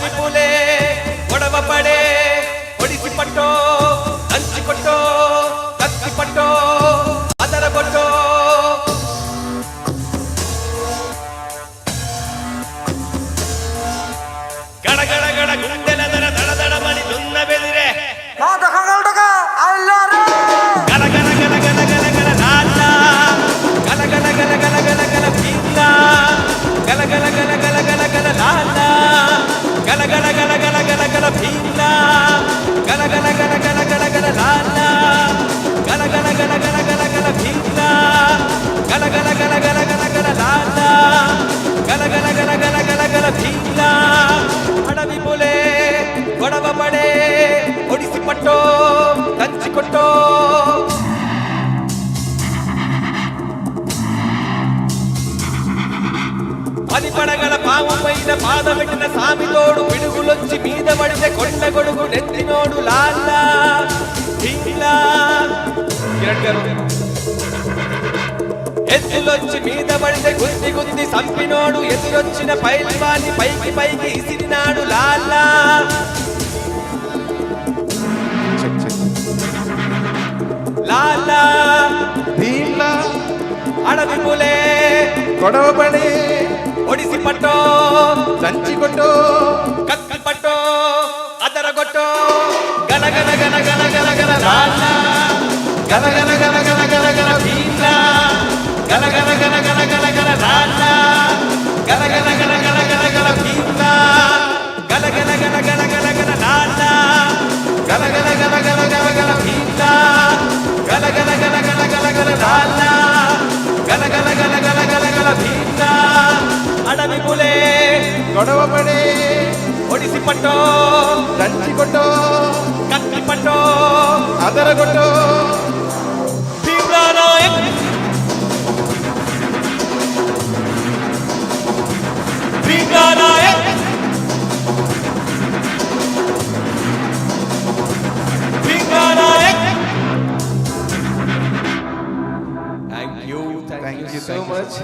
ಅಡವಿಪುಲೆ ಒಡವ ಪಡೆ ಒಡಿಸಿ ಪಟ್ಟೋ ಹಂಚಿ ಕೊಟ್ಟೋ ಕತ್ತಿ ಪಟ್ಟೋ ಅದರ ಕೊಟ್ಟೋ ಗಡ ಗಡ ಗಡ ಗುಂಡೆಲ ದರ ದಡ ದಡ ಮನಿ ದುನ್ನ ಬೆದಿರೆ ಗಡ ಗಡ ಗಡ ಗಡ ಗಡ ಗಡ ಲಾಲ ಗಲ ಗಲ ಗಲ ಗಲ ಗಲ ಗಲ ಬೀಲ ಗಲ ಗಲ ಗಲ ಗಲ ಗಲ ಗಲ ಲಾಲ ಗಲ ಗಲ ಗಲ ಗಲ ಗಲ ಗಲ ಬೀಲ ಗಲ ಗಲ ಗಲ ಗಲ ಗಲ ಗಲ ಲಾಲ ಗಲ ಗಲ ಗಲ ಗಲ ಗಲ ಗಲ ಬೀಲ ಗಲ ಗಲ ಗಲ ಗಲ ಗಲ ಗಲ ಲಾಲ ಗಲ ಗಲ ಗಲ ಗಲ ಗಲ ಗಲ ಬೀಲ ಅಡವಿಪುಲೆ ಒಡವ ಪಡೆ ಒಡಿಸಿ ಪಟ್ಟೋ ಹಂಚಿ ಕೊಟ್ಟೋ పనిపడగల పాము పైన పాదమెట్టిన సామితోడు పిడుగులొచ్చి మీద పడితే కొండ గొడుగు నెత్తినోడు లాల్లా ఢీలా కిరణ్ గారు ఎత్తులొచ్చి మీద పడితే గుద్ది గుద్ది సంపినోడు ఎదురొచ్చిన పైల్వాని పైకి పైకి ఇసిరినాడు లాల్లా లాల్లా ఢీలా అడవిపులే గొడవ పడి ಒಡಿಸಿ ಪಟ್ಟೋ సంచి కొట్టో ಕತ್ತಿ ಪಟ್ಟೋ ಅದರ ಗೊಟ್ಟೋ ಗಲ ಗಲ ಗಲ ಗಲ ಗಲ ಗಲ ಲಾಲ ಗಲ ಗಲ ಗಲ ಗಲ ಗಲ ಗಲ ಬೀಲ ಗಲ ಗಲ ಗಲ ಗಲ ಗಲ ಗಲ ಲಾಲ ಗಲ ಗಲ ಗಲ ಗಲ ಗಲ ಗಲ ಬೀಲ ಗಲ ಗಲ ಗಲ ಗಲ ಗಲ ಗಲ ಲಾಲ ಗಲ ಗಲ ಗಲ ಗಲ ಗಲ ಗಲ ಬೀಲ ಗಲ ಗಲ ಗಲ ಗಲ ಗಲ ಗಲ ಲಾಲ ಗಲ ಗಲ ಗಲ ಗಲ ಗಲ ಗಲ ಬೀಲ అడవిపులే గొడవ పడి ఒడిసి పట్టో సంచి కొట్టో కత్తి పట్టో అదర కొట్టో Bheemla Nayak Bheemla Nayak Bheemla Nayak thank you thank you so much